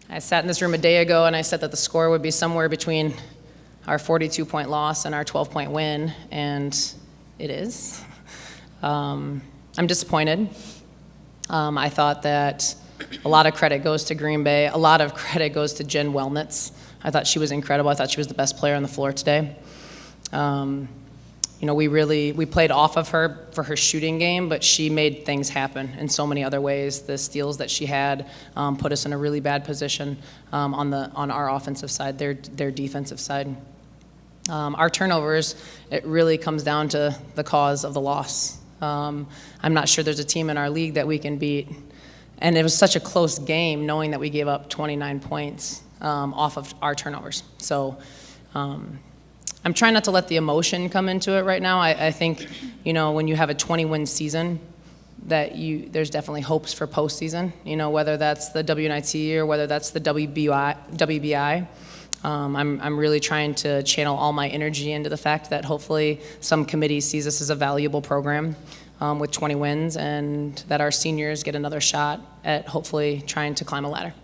I sat in this room a day ago and I said that the score would be somewhere between our 42-point loss and our 12-point win, and it is. I'm disappointed. I thought that a lot of credit goes to Green Bay. A lot of credit goes to Jen Wellnitz. I thought she was incredible. I thought she was the best player on the floor today. We played off of her for her shooting game, but she made things happen in so many other ways. The steals that she had put us in a really bad position on our offensive side, their defensive side. Our turnovers, it really comes down to the cause of the loss. I'm not sure there's a team in our league that we can beat. And it was such a close game knowing that we gave up 29 points off of our turnovers. So I'm trying not to let the emotion come into it right now. I think, when you have a 20-win season, there's definitely hopes for postseason, whether that's the WNIT or whether that's the WBI. I'm really trying to channel all my energy into the fact that hopefully some committee sees us as a valuable program with 20 wins, and that our seniors get another shot at hopefully trying to climb a ladder.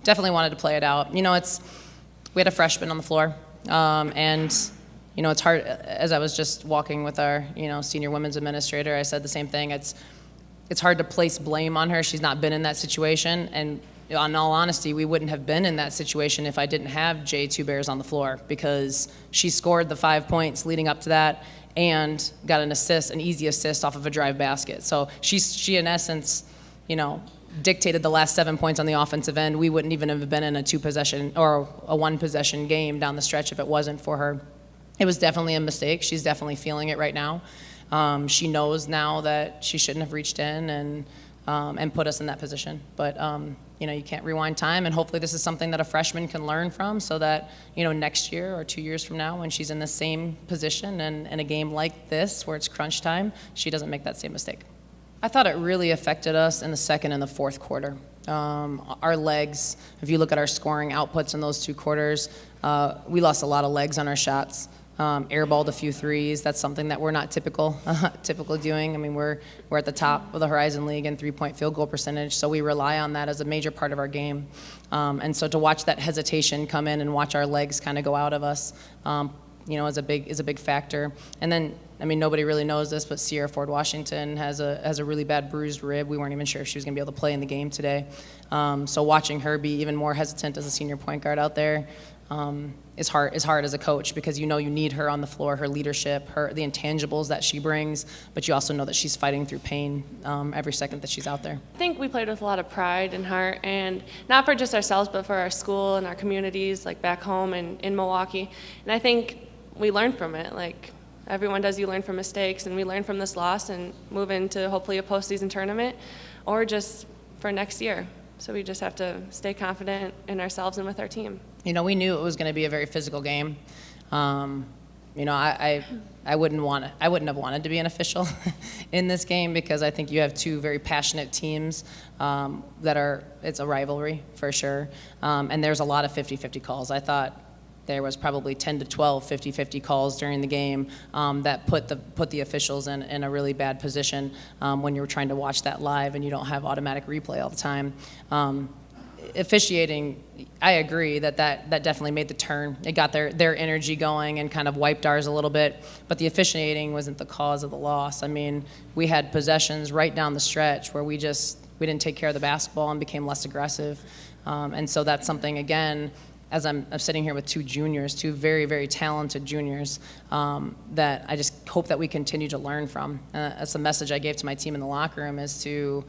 Definitely wanted to play it out. We had a freshman on the floor, and it's hard. As I was just walking with our senior women's administrator, I said the same thing. It's hard to place blame on her. She's not been in that situation, and in all honesty, we wouldn't have been in that situation if I didn't have Jay Two Bears on the floor, because she scored the 5 points leading up to that and got an easy assist off of a drive basket. So she in essence, dictated the last 7 points on the offensive end. We wouldn't even have been in a 2-possession or a 1-possession game down the stretch if it wasn't for her. It was definitely a mistake. She's definitely feeling it right now. She knows now that she shouldn't have reached in and put us in that position. But you can't rewind time, and hopefully this is something that a freshman can learn from, so that next year or 2 years from now, when she's in the same position and in a game like this where it's crunch time, she doesn't make that same mistake. I thought it really affected us in the second and the fourth quarter. Our legs, if you look at our scoring outputs in those 2 quarters, we lost a lot of legs on our shots. Airballed a few threes. That's something that we're not typical doing. I mean, we're at the top of the Horizon League in 3-point field goal percentage, so we rely on that as a major part of our game. And so to watch that hesitation come in and watch our legs kind of go out of us, is a big factor. And then, nobody really knows this, but Sierra Ford Washington has a really bad bruised rib. We weren't even sure if she was going to be able to play in the game today. So watching her be even more hesitant as a senior point guard out there is hard as a coach, because you need her on the floor, her leadership, the intangibles that she brings, but you also know that she's fighting through pain every second that she's out there. I think we played with a lot of pride and heart, and not for just ourselves, but for our school and our communities, like back home and in Milwaukee. And I think we learned from it. Like everyone does, you learn from mistakes, and we learn from this loss and move into hopefully a postseason tournament or just for next year. So we just have to stay confident in ourselves and with our team. We knew it was going to be a very physical game. I wouldn't have wanted to be an official in this game, because I think you have 2 very passionate teams it's a rivalry for sure. And there's a lot of 50-50 calls. I thought there was probably 10 to 12 50-50 calls during the game that put the officials in a really bad position when you're trying to watch that live and you don't have automatic replay all the time. Officiating, I agree that definitely made the turn. It got their energy going and kind of wiped ours a little bit, but the officiating wasn't the cause of the loss. We had possessions right down the stretch where we didn't take care of the basketball and became less aggressive. And so that's something, again, as I'm sitting here with 2 juniors, 2 very, very talented juniors, that I just hope that we continue to learn from. That's the message I gave to my team in the locker room, is to,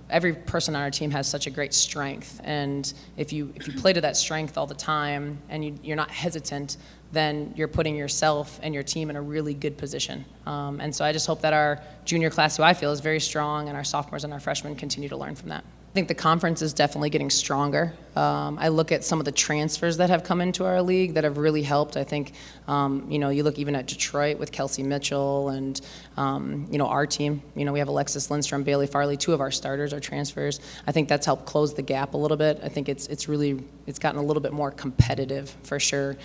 every person on our team has such a great strength, and if you play to that strength all the time and you're not hesitant, then you're putting yourself and your team in a really good position. And so I just hope that our junior class, who I feel is very strong, and our sophomores and our freshmen continue to learn from that. I think the conference is definitely getting stronger. I look at some of the transfers that have come into our league that have really helped. I think, you look even at Detroit with Kelsey Mitchell and, our team. We have Alexis Lindstrom, Bailey Farley. 2 of our starters are transfers. I think that's helped close the gap a little bit. I think it's gotten a little bit more competitive for sure.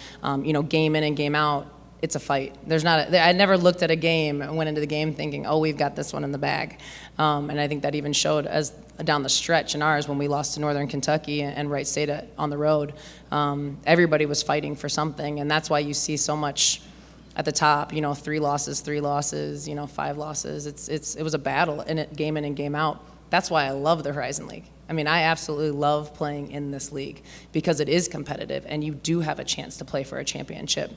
Game in and game out, it's a fight. I never looked at a game and went into the game thinking, oh, we've got this one in the bag. And I think that even showed as down the stretch in ours when we lost to Northern Kentucky and Wright State on the road. Everybody was fighting for something, and that's why you see so much at the top, 3 losses, 5 losses. It was a battle in it, game in and game out. That's why I love the Horizon League. I mean, I absolutely love playing in this league because it is competitive, and you do have a chance to play for a championship.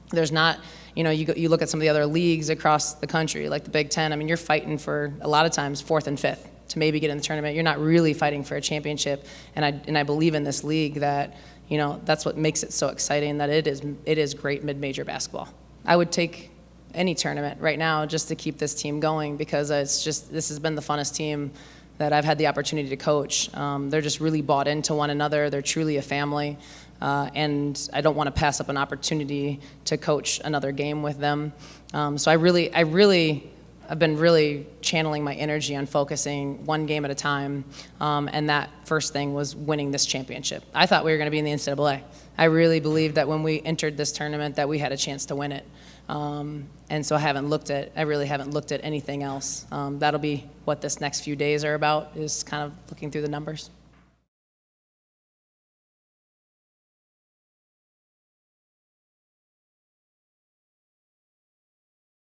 There's not, you look at some of the other leagues across the country, like the Big Ten. I mean, you're fighting for, a lot of times, 4th and 5th to maybe get in the tournament. You're not really fighting for a championship, and I believe in this league that, that's what makes it so exciting, that it is great mid-major basketball. I would take any tournament right now just to keep this team going because this has been the funnest team that I've had the opportunity to coach. They're just really bought into one another. They're truly a family. And I don't want to pass up an opportunity to coach another game with them. So I've been really channeling my energy on focusing one game at a time. And that first thing was winning this championship. I thought we were going to be in the NCAA. I really believed that when we entered this tournament that we had a chance to win it. And so I really haven't looked at anything else. That'll be what this next few days are about, is kind of looking through the numbers.